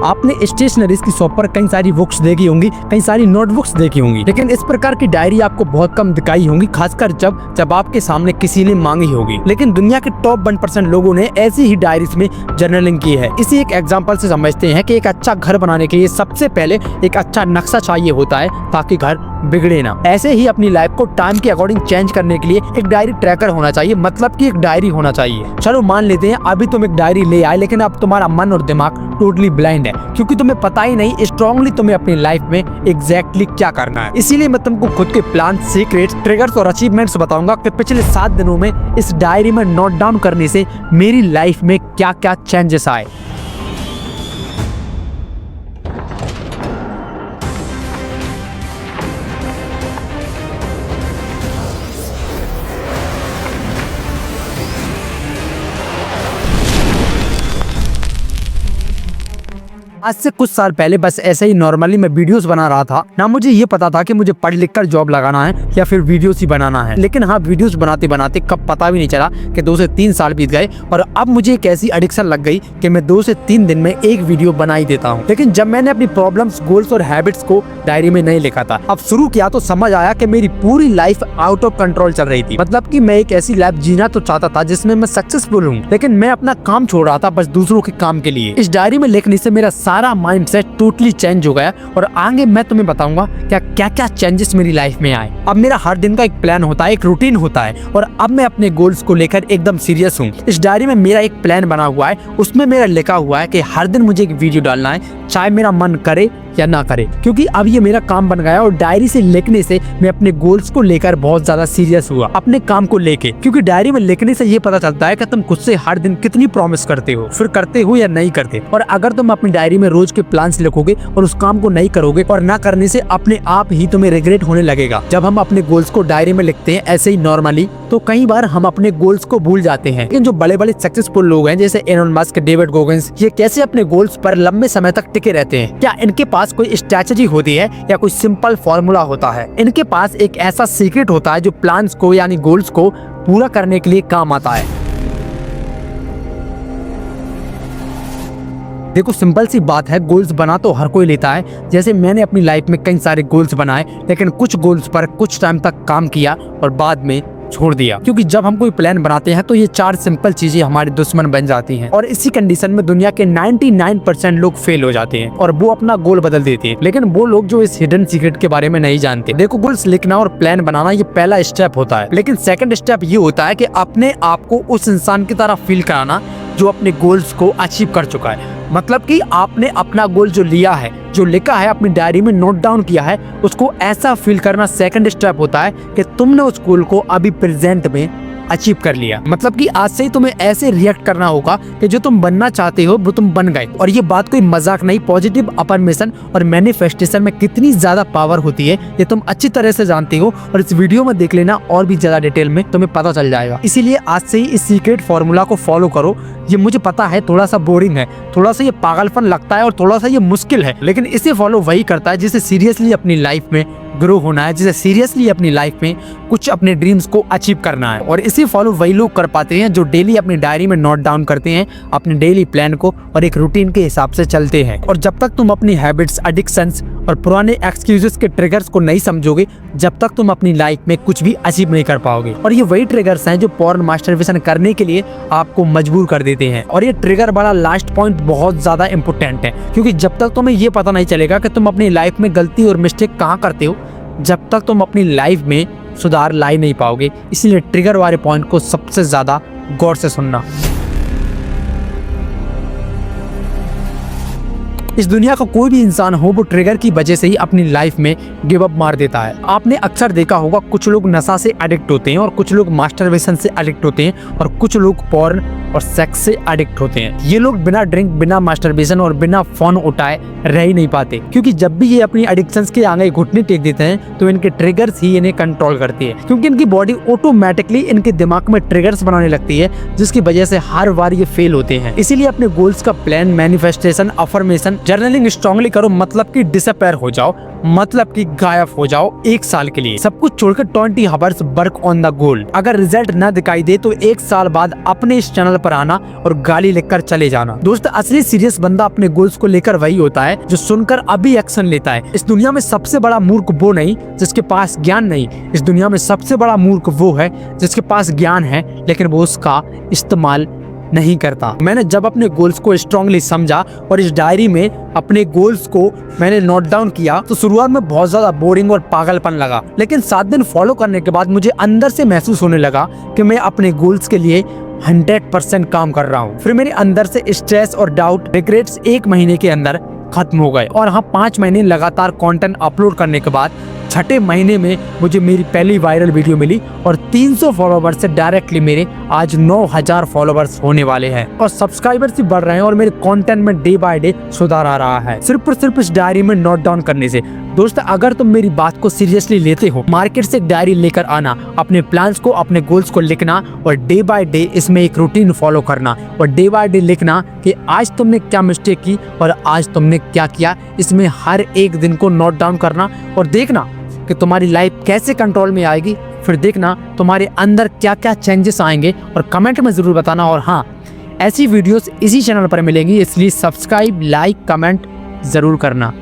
आपने स्टेशनरीज की शॉप पर कई सारी बुक्स देखी होंगी, कई सारी नोटबुक्स देखी होंगी, लेकिन इस प्रकार की डायरी आपको बहुत कम दिखाई होंगी, खासकर जब आपके सामने किसी ने मांगी होगी। लेकिन दुनिया के टॉप 1% लोगों ने ऐसी ही डायरीज में जर्नलिंग की है। इसी एक एग्जांपल से समझते हैं कि एक अच्छा घर बनाने के लिए सबसे पहले एक अच्छा नक्शा चाहिए होता है ताकि घर बिगड़े ना। ऐसे ही अपनी लाइफ को टाइम के अकॉर्डिंग चेंज करने के लिए एक डायरी ट्रैकर होना चाहिए, मतलब कि एक डायरी होना चाहिए। चलो मान लेते हैं अभी तुम एक डायरी ले आए, लेकिन अब तुम्हारा मन और दिमाग टोटली ब्लाइंड है, क्योंकि तुम्हें पता ही नहीं स्ट्रांगली तुम्हें अपनी लाइफ में एग्जैक्टली क्या करना है। इसीलिए मैं तुमको खुद के प्लान, सीक्रेट्स, ट्रिगर्स और अचीवमेंट्स बताऊंगा कि पिछले 7 दिनों में इस डायरी में नोट डाउन करने से मेरी लाइफ में क्या क्या चेंजेस आए। आज से कुछ साल पहले बस ऐसे ही नॉर्मली मैं वीडियोस बना रहा था, ना मुझे ये पता था कि मुझे पढ़ लिख कर जॉब लगाना है या फिर वीडियोस ही बनाना है। लेकिन हाँ, वीडियोस बनाते बनाते कब पता भी नहीं चला कि 2 से 3 साल बीत गए और अब मुझे एक ऐसी एडिक्शन लग गई कि मैं 2 से 3 दिन में एक वीडियो बना ही देता हूँ। लेकिन जब मैंने अपनी प्रॉब्लम्स, गोल्स और हैबिट्स को डायरी में नहीं लिखा था, अब शुरू किया तो समझ आया कि मेरी पूरी लाइफ आउट ऑफ कंट्रोल चल रही थी। मतलब कि मैं एक ऐसी लाइफ जीना तो चाहता था जिसमें मैं सक्सेसफुल हूँ, लेकिन मैं अपना काम छोड़ रहा था बस दूसरों के काम के लिए। इस डायरी में लिखने से मेरा सारा माइंडसेट टोटली चेंज हो गया और आगे मैं तुम्हें बताऊंगा क्या क्या चेंजेस मेरी लाइफ में आए। अब मेरा हर दिन का एक प्लान होता है, एक रूटीन होता है और अब मैं अपने गोल्स को लेकर एकदम सीरियस हूँ। इस डायरी में मेरा एक प्लान बना हुआ है, उसमें मेरा लिखा हुआ है कि हर दिन मुझे एक वीडियो डालना है, चाहे मेरा मन करे या ना करे, क्योंकि अब ये मेरा काम बन गया और डायरी से लिखने से मैं अपने गोल्स को लेकर बहुत ज्यादा सीरियस हुआ, अपने काम को लेके। क्योंकि डायरी में लिखने से ये पता चलता है कि तुम खुद से हर दिन कितनी प्रॉमिस करते हो, फिर करते हो या नहीं करते। और अगर तुम अपनी डायरी में रोज के प्लान्स लिखोगे और उस काम को नहीं करोगे और ना करने से अपने आप ही तुम्हें रिग्रेट होने लगेगा। जब हम अपने गोल्स को डायरी में लिखते हैं ऐसे ही नॉर्मली, तो कई बार हम अपने गोल्स को भूल जाते हैं। लेकिन जो बड़े बड़े सक्सेसफुल लोग हैं जैसे एलोन मस्क, डेविड गोगिंस, ये कैसे अपने गोल्स पर लंबे समय तक टिके रहते हैं? क्या इनके पास कोई स्ट्रैटेजी होती है या कोई सिंपल फॉर्मूला होता है? इनके पास एक ऐसा सीक्रेट होता है जो प्लान्स को यानी गोल्स को पूरा करने के लिए काम आता है। देखो, सिंपल सी बात है, गोल्स बना तो हर कोई लेता है। जैसे मैंने अपनी लाइफ में कई सारे गोल्स बनाए, लेकिन कुछ गोल्स पर कुछ टाइम तक काम किया और बाद में छोड़ दिया। क्योंकि जब हम कोई प्लान बनाते हैं तो ये 4 सिंपल चीजें हमारे दुश्मन बन जाती हैं और इसी कंडीशन में दुनिया के 99% लोग फेल हो जाते हैं और वो अपना गोल बदल देते हैं। लेकिन वो लोग जो इस हिडन सीक्रेट के बारे में नहीं जानते। देखो, गोल्स लिखना और प्लान बनाना ये पहला स्टेप होता है, लेकिन सेकंड स्टेप ये होता है कि अपने आप को उस इंसान की तरह फील कराना जो अपने गोल्स को अचीव कर चुका है। मतलब कि आपने अपना गोल जो लिया है, जो लिखा है, अपनी डायरी में नोट डाउन किया है, उसको ऐसा फील करना सेकंड स्टेप होता है कि तुमने उस गोल को अभी प्रेजेंट में अचीव कर लिया। मतलब कि आज से ही तुम्हें ऐसे रिएक्ट करना होगा कि जो तुम बनना चाहते हो वो तुम बन गए। और ये बात कोई मजाक नहीं, पॉजिटिव अफर्मेशन और मैनिफेस्टेशन में कितनी ज्यादा पावर होती है ये तुम अच्छी तरह से जानते हो और इस वीडियो में देख लेना और भी ज्यादा डिटेल में तुम्हें पता चल जाएगा। इसीलिए आज से ही इस सीक्रेट फॉर्मूला को फॉलो करो। ये मुझे पता है थोड़ा सा बोरिंग है, थोड़ा सा ये पागलपन लगता है और थोड़ा सा ये मुश्किल है, लेकिन इसे फॉलो वही करता है जिसे सीरियसली अपनी लाइफ में ग्रो होना है, जिसे सीरियसली अपनी लाइफ में कुछ अपने ड्रीम्स को अचीव करना है। और इसे फॉलो वही लोग कर पाते हैं जो डेली अपनी डायरी में नोट डाउन करते हैं अपने डेली प्लान को और एक रूटीन के हिसाब से चलते हैं। और जब तक तुम अपनी हैबिट्स, एडिक्शंस और पुराने एक्सक्यूजेस के ट्रिगर्स को नहीं समझोगे, जब तक तुम अपनी लाइफ में कुछ भी अचीव नहीं कर पाओगे। और ये वही ट्रिगर्स हैं जो पॉर्न, मास्टरबेशन करने के लिए आपको मजबूर कर देते हैं। और ये ट्रिगर वाला लास्ट पॉइंट बहुत ज्यादा इंपॉर्टेंट है, क्योंकि जब तक तुम्हें ये पता नहीं चलेगा कि तुम अपनी लाइफ में गलती और मिस्टेक कहाँ करते हो, जब तक तुम अपनी लाइफ में सुधार ला नहीं पाओगे। इसलिए ट्रिगर वाले पॉइंट को सबसे ज्यादा गौर से सुनना। इस दुनिया का कोई भी इंसान हो, वो ट्रिगर की वजह से ही अपनी लाइफ में गिव अप मार देता है। आपने अक्सर देखा होगा, कुछ लोग नशा से एडिक्ट होते हैं और कुछ लोग मास्टरबेशन से एडिक्ट होते हैं और कुछ लोग पॉर्न और सेक्स से एडिक्ट होते हैं। ये लोग बिना ड्रिंक, बिना मास्टरबेशन और बिना फोन उठाए रह ही नहीं पाते, क्योंकि जब भी ये अपनी एडिक्शंस के आगे घुटने टेक देते हैं तो इनके ट्रिगर्स ही इन्हें कंट्रोल करती है, क्योंकि इनकी बॉडी ऑटोमेटिकली इनके दिमाग में ट्रिगर्स बनाने लगती है, जिसकी वजह से हर बार ये फेल होते हैं। इसीलिए अपने गोल्स का plan, manifestation, affirmation journaling strongly करो मतलब कि डिसअपेयर हो जाओ, मतलब कि गायब हो जाओ 1 साल के लिए, सब कुछ छोड़कर 20 hours work on the goal. अगर रिजल्ट न दिखाई दे तो 1 साल बाद अपने इस चैनल पर आना और गाली लेकर चले जाना। दोस्त, असली सीरियस बंदा अपने गोल्स को लेकर वही होता है जो सुनकर अभी एक्शन लेता है। इस दुनिया में सबसे बड़ा मूर्ख वो नहीं जिसके पास ज्ञान नहीं, इस दुनिया में सबसे बड़ा मूर्ख वो है जिसके पास ज्ञान है लेकिन वो उसका इस्तेमाल नहीं करता। मैंने जब अपने गोल्स को स्ट्रांगली समझा और इस डायरी में अपने गोल्स को मैंने नोट डाउन किया तो शुरुआत में बहुत ज्यादा बोरिंग और पागलपन लगा, लेकिन 7 दिन फॉलो करने के बाद मुझे अंदर से महसूस होने लगा कि मैं अपने गोल्स के लिए 100% काम कर रहा हूँ। फिर मेरे अंदर से स्ट्रेस और डाउट, रिग्रेट्स 1 महीने के अंदर खत्म हो गए। और हाँ, 5 महीने लगातार कंटेंट अपलोड करने के बाद 6ठे महीने में मुझे मेरी पहली वायरल वीडियो मिली और 300 फॉलोवर्स से डायरेक्टली मेरे आज 9000 फॉलोवर्स होने वाले हैं और सब्सक्राइबर्स भी बढ़ रहे हैं और मेरे कंटेंट में डे बाय डे सुधार आ रहा है, सिर्फ और सिर्फ इस डायरी में नोट डाउन करने से। दोस्त, अगर तुम मेरी बात को सीरियसली लेते हो, मार्केट से एक डायरी लेकर आना, अपने प्लान्स को, अपने गोल्स को लिखना और डे बाय डे इसमें एक रूटीन फॉलो करना और डे बाय डे लिखना कि आज तुमने क्या मिस्टेक की और आज तुमने क्या किया, इसमें हर एक दिन को नोट डाउन करना और देखना कि तुम्हारी लाइफ कैसे कंट्रोल में आएगी। फिर देखना तुम्हारे अंदर क्या क्या चेंजेस आएंगे और कमेंट में जरूर बताना। और हाँ, ऐसी वीडियोस इसी चैनल पर मिलेंगी, इसलिए सब्सक्राइब, लाइक, कमेंट जरूर करना।